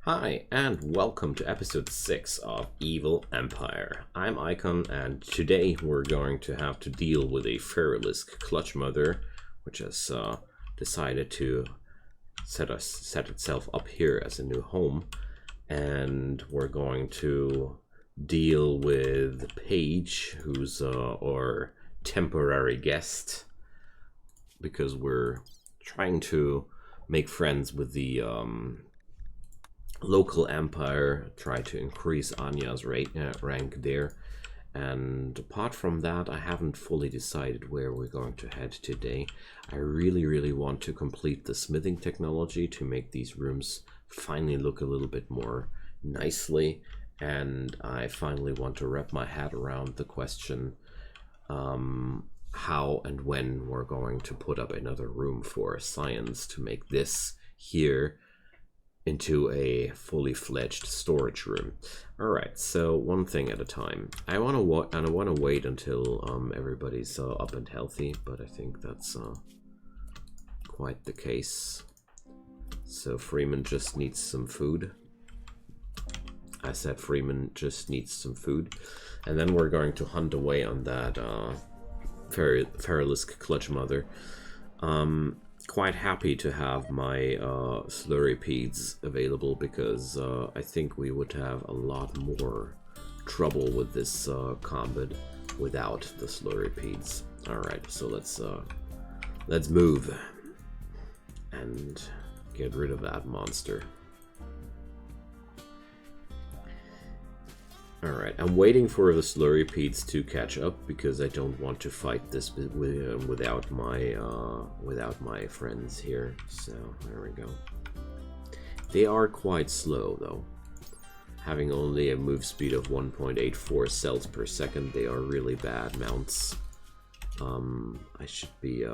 Hi, and welcome to episode 6 of Evil Empire. I'm Icon, and today we're going to have to deal with a Feralisk clutch mother, which has decided to set itself up here as a new home. And we're going to deal with Paige, who's our temporary guest, because we're trying to make friends with the local empire, try to increase Anya's rank there. And apart from that, I haven't fully decided where we're going to head today. I really want to complete the smithing technology to make these rooms finally look a little bit more nicely, and I finally want to wrap my head around the question how and when we're going to put up another room for science to make this here into a fully fledged storage room. All right, so one thing at a time. I want to wait until everybody's up and healthy, but I think that's quite the case. So Freeman just needs some food. I said Freeman just needs some food, and then we're going to hunt away on that Feralisk clutch mother. Quite happy to have my slurrypedes available, because I think we would have a lot more trouble with this combat without the slurrypedes. Alright, so let's move and get rid of that monster. Alright, I'm waiting for the slurrypedes to catch up, because I don't want to fight this without my friends here. So there we go. They are quite slow though. Having only a move speed of 1.84 cells per second, they are really bad mounts. I should be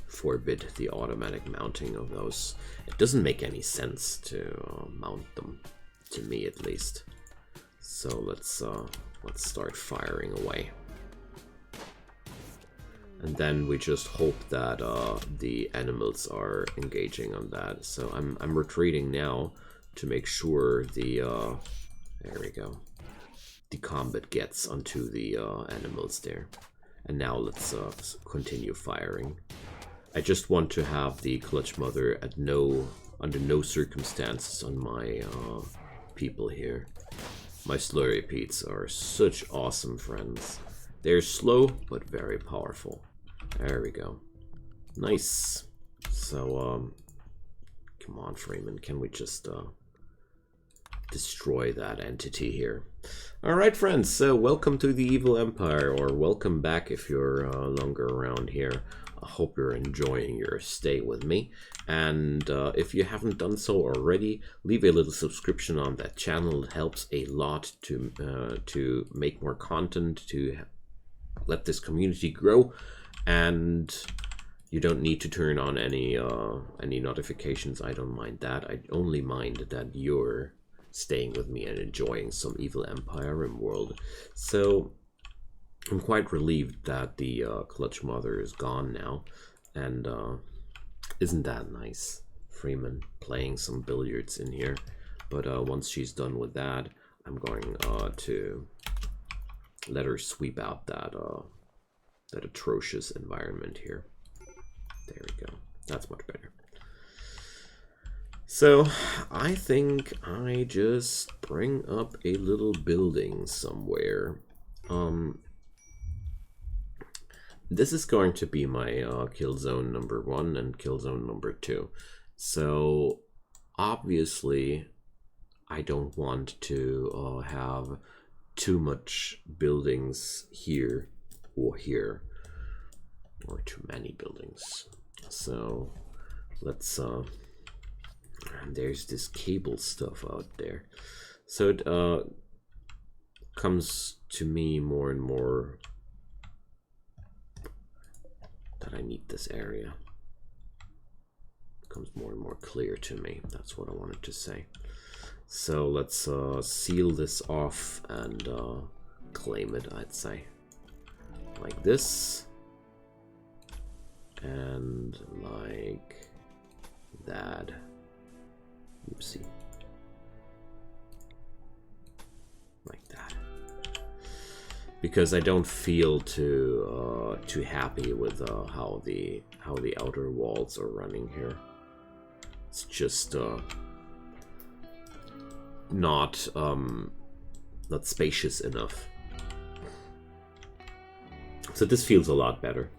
forbid the automatic mounting of those. It doesn't make any sense to mount them, to me at least. So let's start firing away, and then we just hope that the animals are engaging on that. So I'm retreating now to make sure the there we go, the combat gets onto the animals there. And now let's continue firing. I just want to have the clutch mother at under no circumstances on my people here. My slurrypedes are such awesome friends. They're slow, but very powerful. There we go. Nice. So, come on, Freeman. Can we just destroy that entity here? Alright, friends. So, welcome to the Evil Empire, or welcome back if you're longer around here. I hope you're enjoying your stay with me, and if you haven't done so already, leave a little subscription on that channel. It helps a lot to make more content, to let this community grow, and you don't need to turn on any notifications. I don't mind that. I only mind that you're staying with me and enjoying some Evil Empire Rimworld. So I'm quite relieved that the clutch mother is gone now, and isn't that nice? Freeman playing some billiards in here. But once she's done with that, I'm going to let her sweep out that atrocious environment here. There we go. That's much better. So I think I just bring up a little building somewhere. This is going to be my kill zone number 1 and kill zone number 2. So obviously I don't want to have too much buildings here or here, or too many buildings. So let's there's this cable stuff out there. So it comes to me more and more that I need this area. It becomes more and more clear to me. That's what I wanted to say. So let's seal this off and claim it, I'd say. Like this. And like that. Oopsie. Like that. Because I don't feel too happy with how the outer walls are running here. It's just not spacious enough. So this feels a lot better.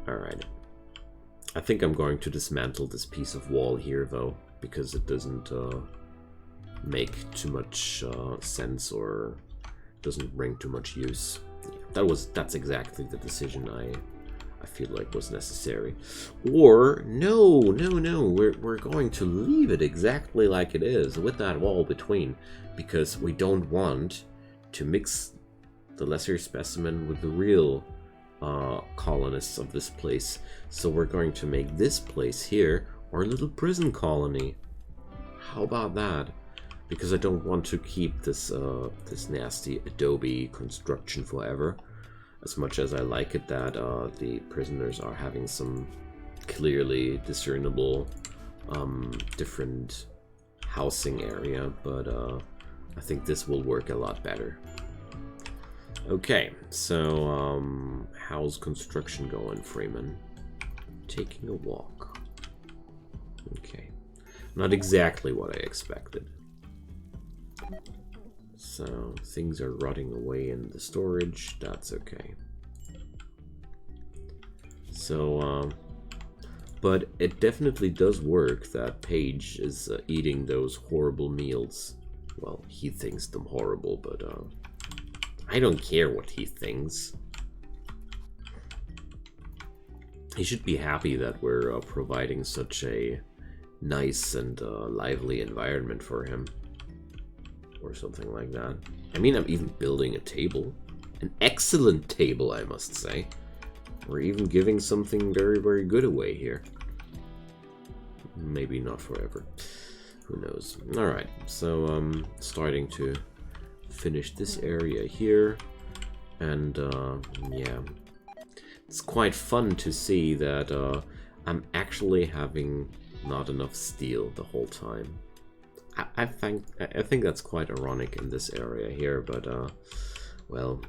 Alright. I think I'm going to dismantle this piece of wall here, though, because it doesn't make too much sense or doesn't bring too much use. Yeah, that's exactly the decision I feel like was necessary. Or no, we're going to leave it exactly like it is with that wall between, because we don't want to mix the lesser specimen with the real colonists of this place. So we're going to make this place here our little prison colony. How about that? Because I don't want to keep this this nasty adobe construction forever. As much as I like it that the prisoners are having some clearly discernible different housing area, but I think this will work a lot better. Okay, so how's construction going, Freeman? Taking a walk. Okay, not exactly what I expected. So things are rotting away in the storage. That's okay. So, but it definitely does work that Paige is eating those horrible meals. Well, he thinks them horrible, but I don't care what he thinks. He should be happy that we're providing such a nice and lively environment for him. Or something like that. I mean, I'm even building a table. An excellent table, I must say. We're even giving something very, very good away here. Maybe not forever. Who knows? Alright, so starting to finish this area here. And yeah. It's quite fun to see that I'm actually having not enough steel the whole time. I think that's quite ironic in this area here, but well,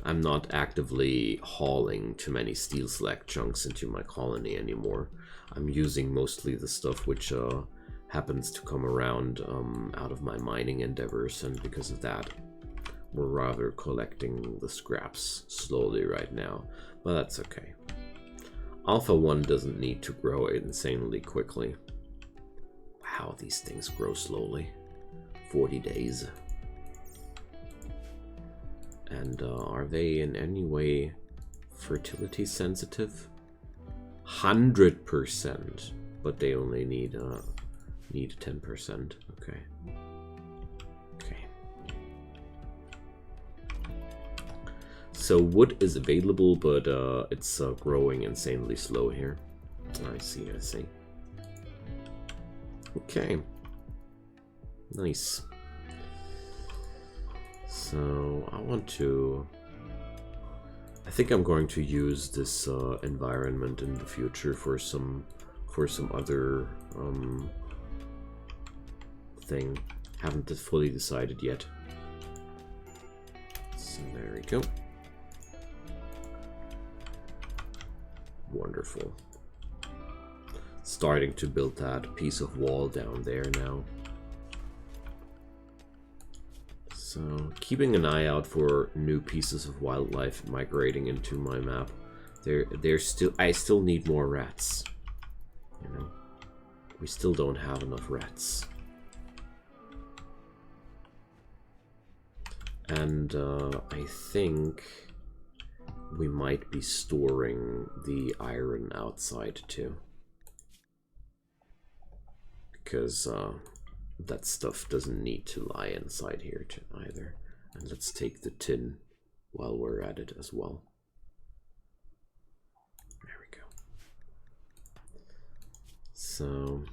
I'm not actively hauling too many steel slag chunks into my colony anymore. I'm using mostly the stuff which happens to come around out of my mining endeavors, and because of that, we're rather collecting the scraps slowly right now, but that's okay. Alpha 1 doesn't need to grow insanely quickly. Wow, these things grow slowly. 40 days. And are they in any way fertility sensitive? 100%, but they only need 10%. Okay. Okay. So wood is available, but it's growing insanely slow here. I see, I see. Okay. Nice. So I want to... I think I'm going to use this environment in the future for some other thing. Haven't fully decided yet. So there we go. Wonderful. Starting to build that piece of wall down there now. So keeping an eye out for new pieces of wildlife migrating into my map. I still need more rats. You know, we still don't have enough rats. And I think we might be storing the iron outside too. Because that stuff doesn't need to lie inside here either. And let's take the tin while we're at it as well. There we go. So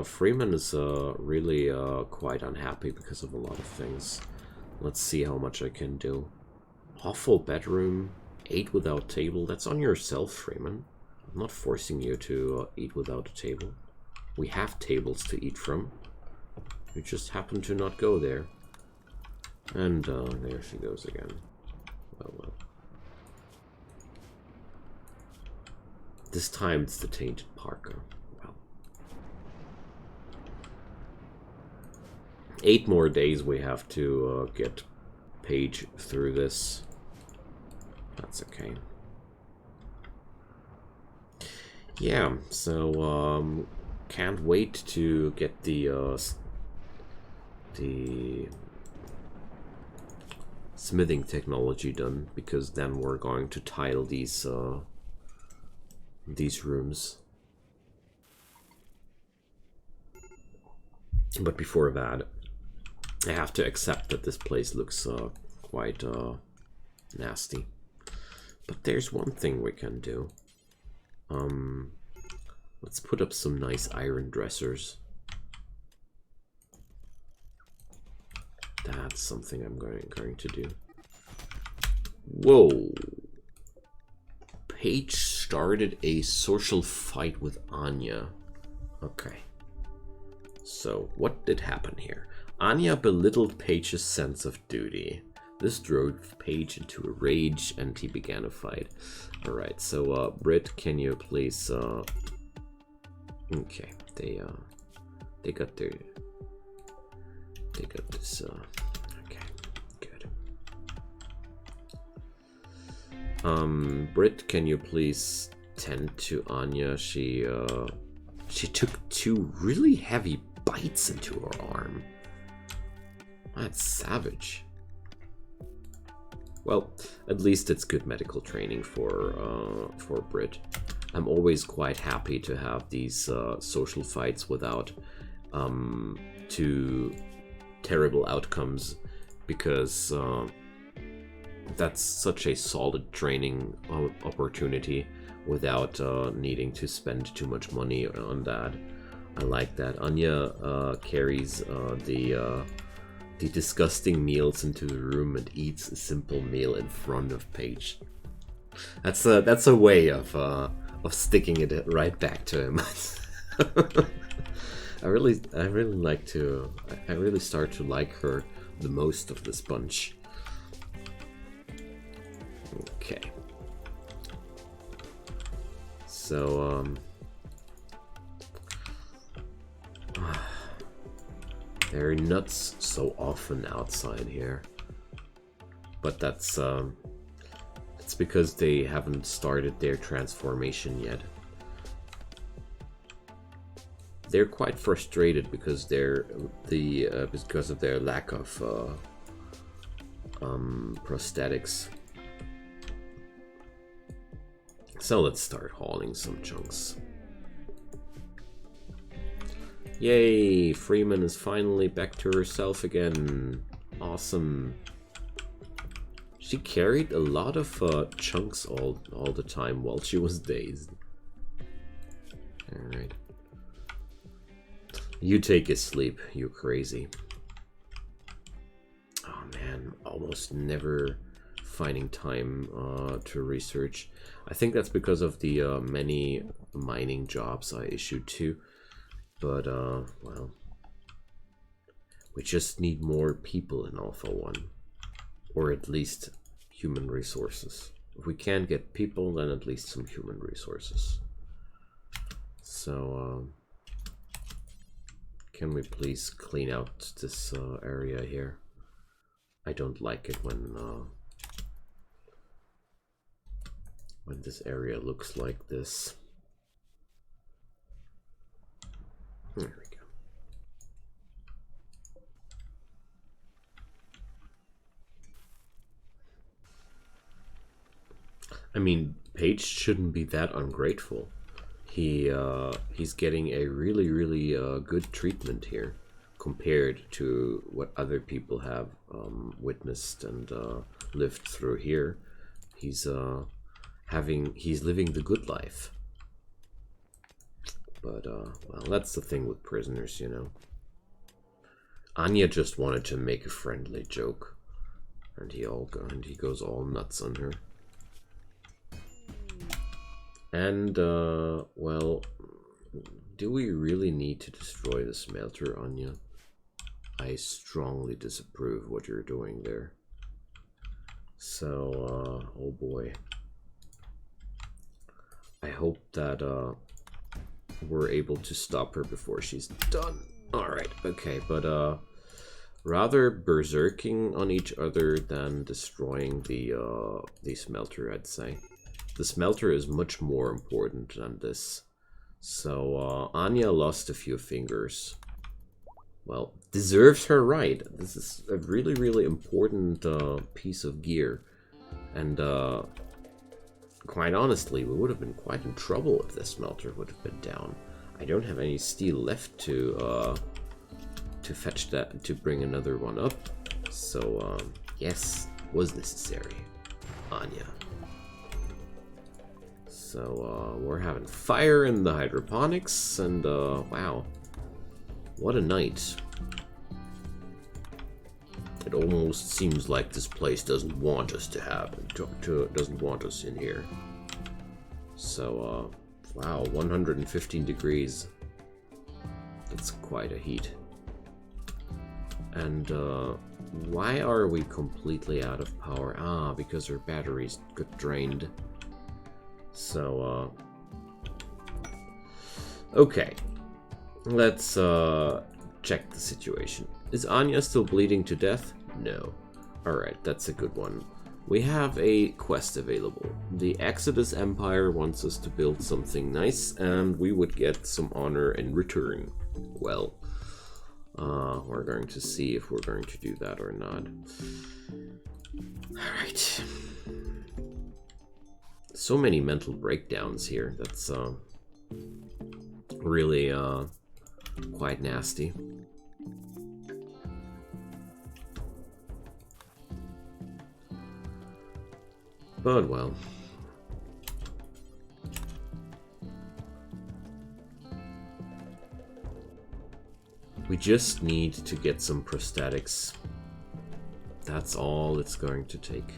Freeman is really quite unhappy because of a lot of things. Let's see how much I can do. Awful bedroom, 8 without table. That's on yourself, Freeman. I'm not forcing you to eat without a table. We have tables to eat from. You just happen to not go there. And there she goes again. Well, well. This time it's the tainted parka. Well. 8 more days we have to get Paige through this. That's okay. Yeah, so can't wait to get the smithing technology done, because then we're going to tile these rooms. But before that, I have to accept that this place looks quite nasty. But there's one thing we can do. Let's put up some nice iron dressers. That's something I'm going to do. Whoa! Paige started a social fight with Anya. Okay. So, what did happen here? Anya belittled Paige's sense of duty. This drove Paige into a rage, and he began a fight. Alright, so, Britt, can you please, okay, they got their... They got this, okay, good. Britt, can you please tend to Anya? She took 2 really heavy bites into her arm. That's savage. Well, at least it's good medical training for Britt. I'm always quite happy to have these social fights without too terrible outcomes, because that's such a solid training opportunity without needing to spend too much money on that. I like that. Anya carries the disgusting meals into the room and eats a simple meal in front of Paige. That's a way of sticking it right back to him. I really start to like her the most of this bunch. Okay. So there are nuts so often outside here, but that's it's because they haven't started their transformation yet. They're quite frustrated because because of their lack of prosthetics. So let's start hauling some chunks. Yay! Freeman is finally back to herself again. Awesome. She carried a lot of chunks all the time while she was dazed. Alright. You take a sleep, you crazy. Oh man, almost never finding time to research. I think that's because of the many mining jobs I issued to. But, well, we just need more people in Alpha 1. Or at least human resources. If we can't get people, then at least some human resources. So, can we please clean out this area here? I don't like it when this area looks like this. There we go. I mean, Paige shouldn't be that ungrateful. He's getting a really good treatment here compared to what other people have witnessed and lived through here. He's living the good life. But well, that's the thing with prisoners, you know. Anya just wanted to make a friendly joke, and he goes all nuts on her. And, well, do we really need to destroy the smelter, Anya? I strongly disapprove what you're doing there. So, oh boy. I hope that, we're able to stop her before she's done. Alright, okay, but, rather berserking on each other than destroying the smelter, I'd say. The smelter is much more important than this. So, Anya lost a few fingers. Well, deserves her right. This is a really, really important piece of gear. And, quite honestly, we would have been quite in trouble if the smelter would have been down. I don't have any steel left to fetch that, to bring another one up. So, yes, was necessary. Anya. So, we're having fire in the hydroponics, and, wow. What a night. It almost seems like this place doesn't want us to have, doesn't want us in here. So, wow, 115 degrees. That's quite a heat. And, why are we completely out of power? Ah, because our batteries got drained. So, okay. Let's, check the situation. Is Anya still bleeding to death? No. Alright, that's a good one. We have a quest available. The Exodus Empire wants us to build something nice, and we would get some honor in return. Well, we're going to see if we're going to do that or not. Alright. So many mental breakdowns here. That's, really, quite nasty. But, well. We just need to get some prosthetics. That's all it's going to take.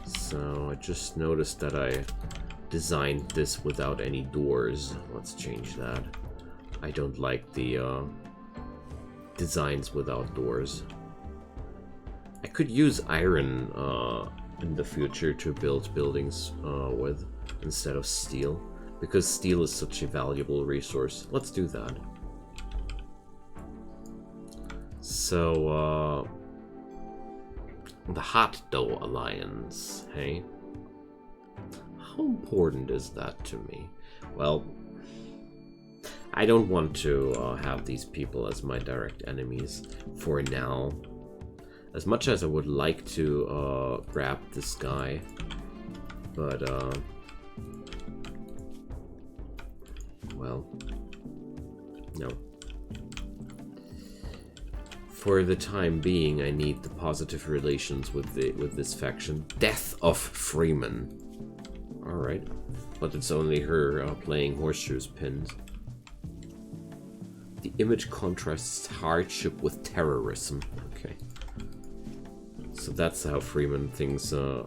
So, I just noticed that I designed this without any doors. Let's change that. I don't like the designs without doors. I could use iron in the future to build buildings with instead of steel, because steel is such a valuable resource. Let's do that. So, the Hot Dough Alliance, hey? How important is that to me? Well, I don't want to have these people as my direct enemies for now. As much as I would like to grab this guy, but well, no. For the time being, I need the positive relations with this faction. Death of Freeman. All right, but it's only her playing horseshoes pins. The image contrasts hardship with terrorism. Okay. So that's how Freeman things are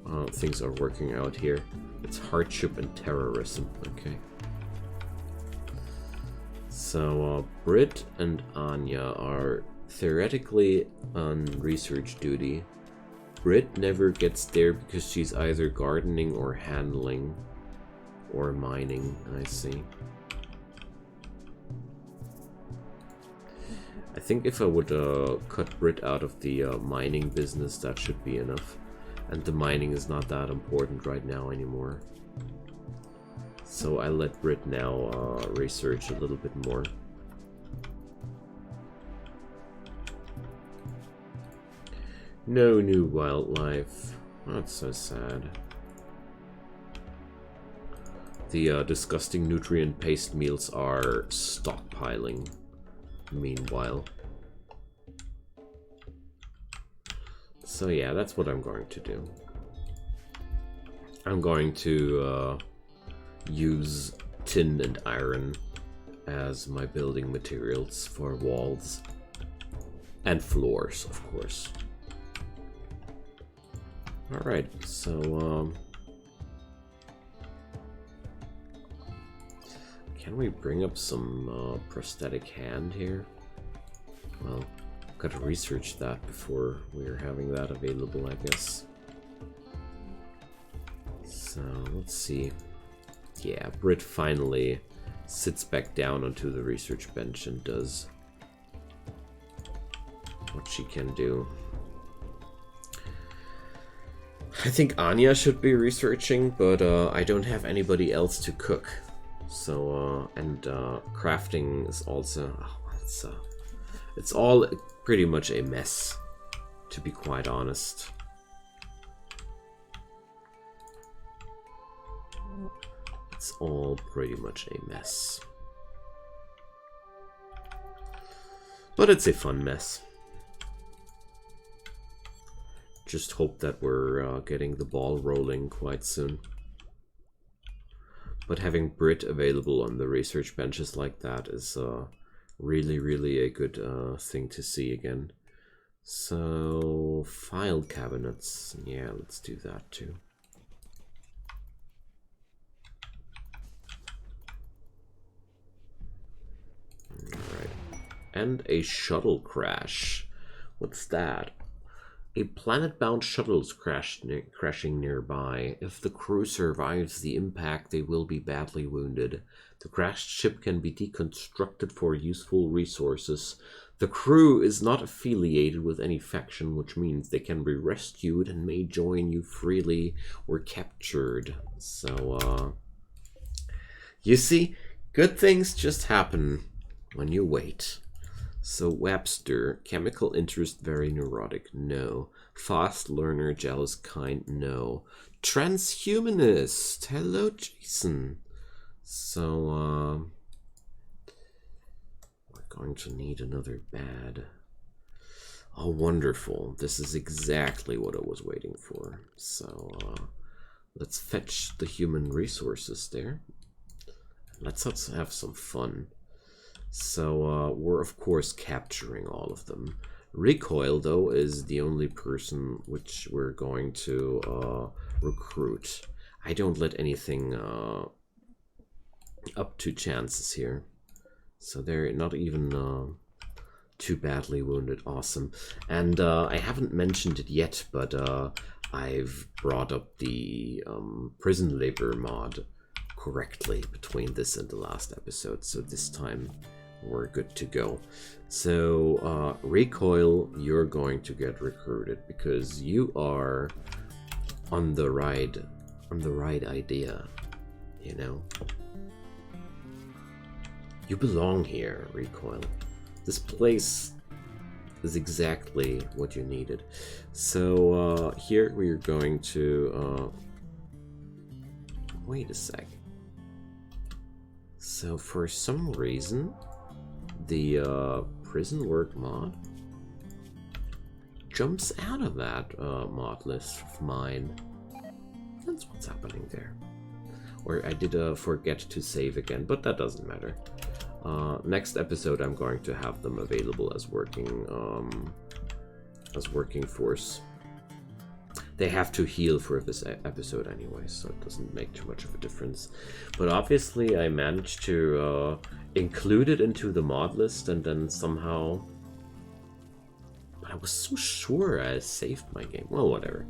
working out here. It's hardship and terrorism. Okay. So Britt and Anya are theoretically on research duty. Britt never gets there because she's either gardening or handling or mining. I see. I think if I would cut Brit out of the mining business, that should be enough. And the mining is not that important right now anymore. So I let Brit now research a little bit more. No new wildlife. That's so sad. The disgusting nutrient paste meals are stockpiling. Meanwhile. So yeah, that's what I'm going to do. I'm going to use tin and iron as my building materials for walls. And floors, of course. Alright, so can we bring up some prosthetic hand here? Well, gotta research that before we're having that available, I guess. So let's see. Yeah, Brit finally sits back down onto the research bench and does what she can do. I think Anya should be researching, but I don't have anybody else to cook. So, and crafting is also... Oh, it's all pretty much a mess, to be quite honest. It's all pretty much a mess. But it's a fun mess. Just hope that we're getting the ball rolling quite soon. But having Brit available on the research benches like that is really, really a good thing to see again. So, file cabinets. Yeah, let's do that too. Alright. And a shuttle crash. What's that? A planet-bound shuttle is crashing nearby. If the crew survives the impact, they will be badly wounded. The crashed ship can be deconstructed for useful resources. The crew is not affiliated with any faction, which means they can be rescued and may join you freely or captured. So, you see, good things just happen when you wait. So Webster, chemical interest, very neurotic, no. Fast learner, jealous kind, no. Transhumanist, hello Jason. So, we're going to need another bad. Oh, wonderful. This is exactly what I was waiting for. So, let's fetch the human resources there. Let's have some fun. So we're of course capturing all of them. Recoil though is the only person which we're going to recruit. I don't let anything up to chances here. So they're not even too badly wounded. Awesome. And I haven't mentioned it yet, but I've brought up the prison labor mod correctly between this and the last episode. So this time we're good to go. So Recoil, you're going to get recruited because you are on the right idea, you know. You belong here, Recoil. This place is exactly what you needed. So here we are going to wait a sec. So for some reason the prison work mod jumps out of that mod list of mine. That's what's happening there. Or I did forget to save again, but that doesn't matter. Next episode I'm going to have them available as working force. They have to heal for this episode anyway, so it doesn't make too much of a difference. But obviously I managed to include it into the mod list, and then somehow... I was so sure I saved my game. Well, whatever.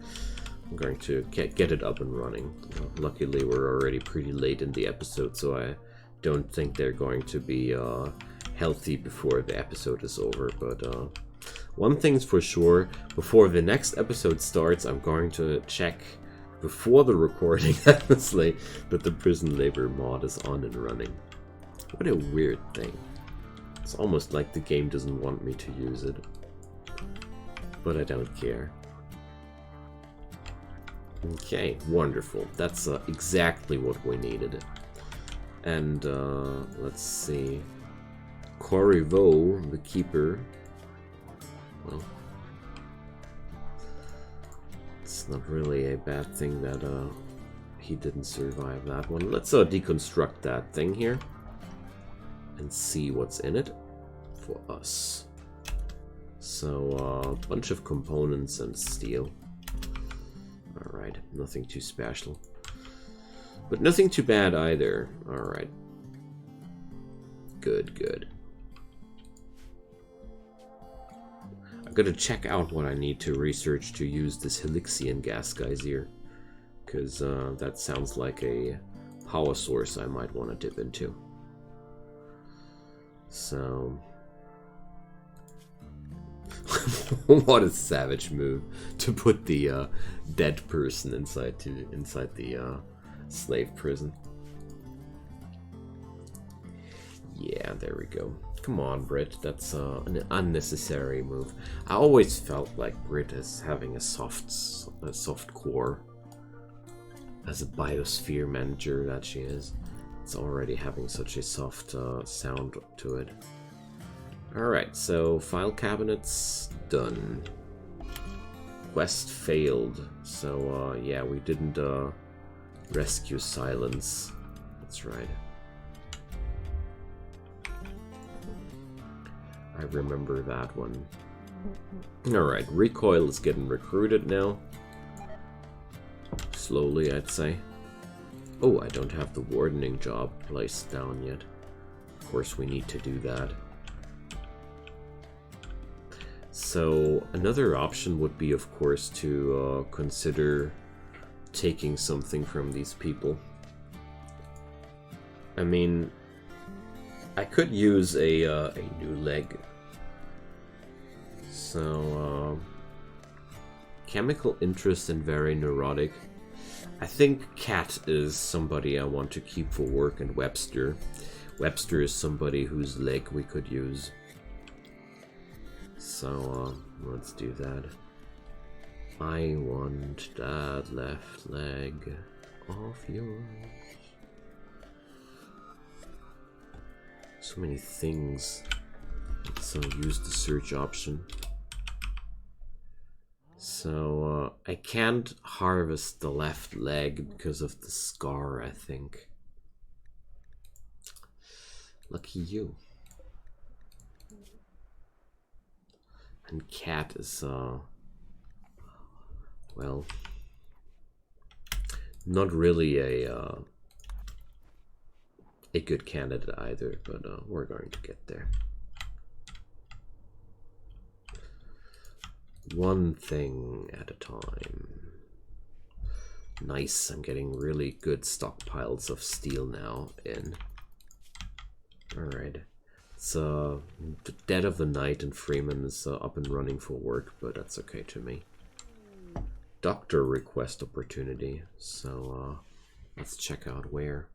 I'm going to get it up and running. Luckily we're already pretty late in the episode, so I don't think they're going to be healthy before the episode is over, but... one thing's for sure, before the next episode starts, I'm going to check before the recording, honestly, that the prison labor mod is on and running. What a weird thing. It's almost like the game doesn't want me to use it. But I don't care. Okay, wonderful. That's exactly what we needed. And let's see. Corriveau, the keeper. Well, it's not really a bad thing that he didn't survive that one. Let's deconstruct that thing here and see what's in it for us. So a bunch of components and steel. Alright, nothing too special. But nothing too bad either. Alright. Good, good. I've got to check out what I need to research to use this Helixian gas geyser. Because that sounds like a power source I might want to dip into. So... what a savage move to put the dead person inside the slave prison. Yeah, there we go. Come on, Brit. That's an unnecessary move. I always felt like Brit is having a soft core. As a biosphere manager that she is, it's already having such a soft sound to it. Alright, so file cabinets done. Quest failed. So yeah, we didn't rescue Silence. That's right. I remember that one. Alright, Recoil is getting recruited now. Slowly, I'd say. Oh, I don't have the wardening job placed down yet. Of course, we need to do that. So, another option would be, of course, to consider taking something from these people. I mean, I could use a new leg. So, chemical interest and very neurotic. I think Cat is somebody I want to keep for work, and Webster. Webster is somebody whose leg we could use. So, let's do that. I want that left leg of yours. So many things. So use the search option. So I can't harvest the left leg because of the scar, I think. Lucky you. And Cat is, well, not really a good candidate either, but we're going to get there. One thing at a time. Nice, I'm getting really good stockpiles of steel now in. Alright. It's the dead of the night and Freeman is up and running for work, but that's okay to me. Doctor request opportunity, so let's check out where.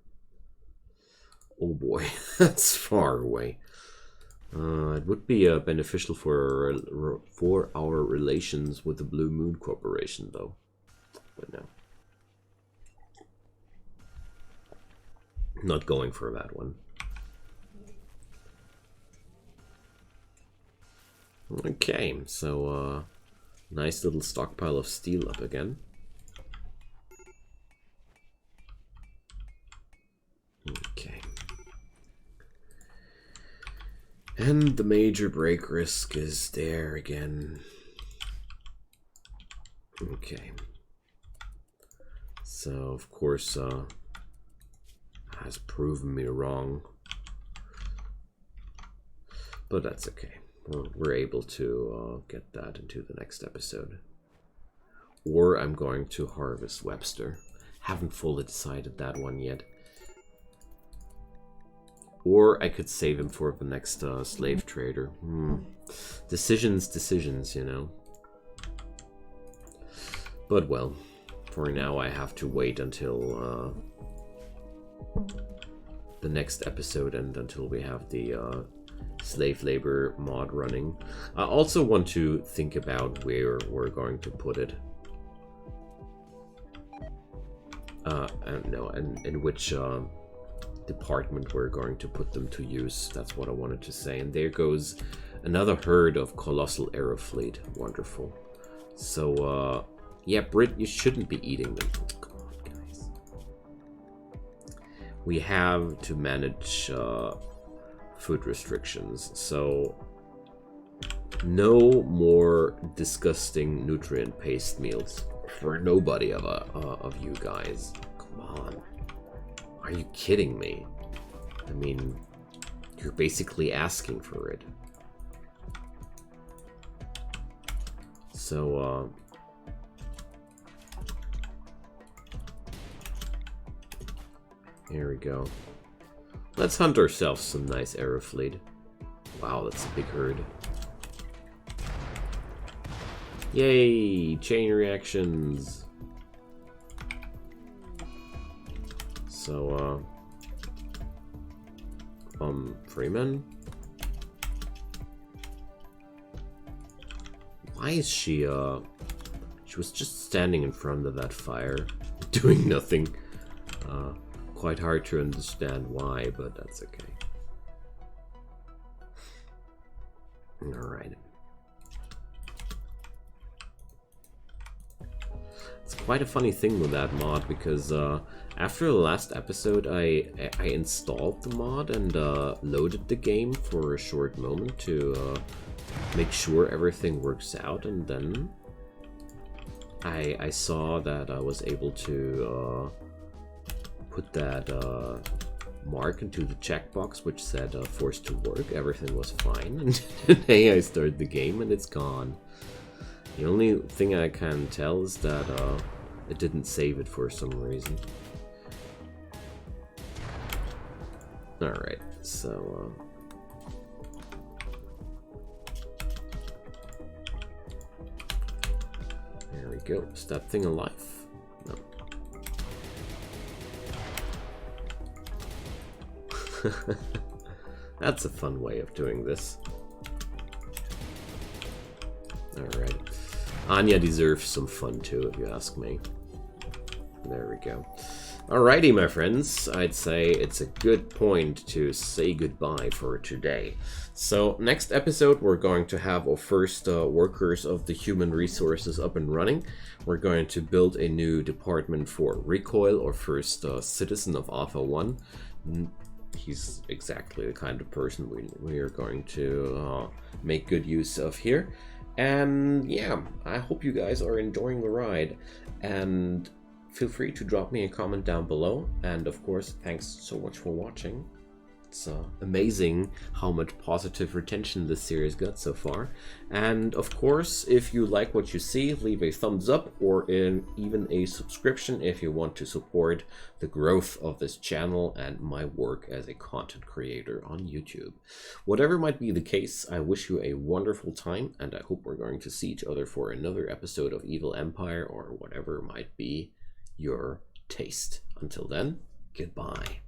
Oh boy, that's far away. It would be beneficial for our relations with the Blue Moon Corporation, though. But no. Not going for that one. Okay, so nice little stockpile of steel up again. Okay. And the major break risk is there again. Okay. So, of course, has proven me wrong. But that's okay. We're able to get that into the next episode. Or I'm going to harvest Webster. Haven't fully decided that one yet. Or I could save him for the next slave trader. Decisions, you know. But well, for now I have to wait until the next episode and until we have the slave labor mod running. I also want to think about where we're going to put it. In which department we're going to put them to use. That's what I wanted to say. And there goes another herd of colossal aerofleet. Wonderful. So, yeah, Brit, you shouldn't be eating them. Oh, come on, guys. We have to manage food restrictions. So, No more disgusting nutrient paste meals for nobody of you guys. Come on. Are you kidding me? I mean, you're basically asking for it. So, here we go. Let's hunt ourselves some nice Aerofleet. Wow, that's a big herd. Yay! Chain reactions! So, Freeman? Why is she, she was just standing in front of that fire, doing nothing. Quite hard to understand why, but that's okay. Alright. It's quite a funny thing with that mod, because after the last episode I installed the mod and loaded the game for a short moment to make sure everything works out, and then I saw that I was able to put that mark into the checkbox which said forced to work. Everything was fine, and today I started the game and it's gone. The only thing I can tell is that it didn't save it for some reason. Alright, so there we go. Is that thing alive? No. That's a fun way of doing this. Alright. Anya deserves some fun too, if you ask me. There we go. Alrighty, my friends. I'd say it's a good point to say goodbye for today. So, next episode, we're going to have our first workers of the human resources up and running. We're going to build a new department for Recoil, our first citizen of Alpha 1. He's exactly the kind of person we are going to make good use of here. And yeah, I hope you guys are enjoying the ride, and feel free to drop me a comment down below. And of course, thanks so much for watching. It's amazing how much positive retention this series got so far. And of course, if you like what you see, leave a thumbs up or even a subscription if you want to support the growth of this channel and my work as a content creator on YouTube. Whatever might be the case, I wish you a wonderful time, and I hope we're going to see each other for another episode of Evil Empire or whatever might be your taste. Until then, goodbye.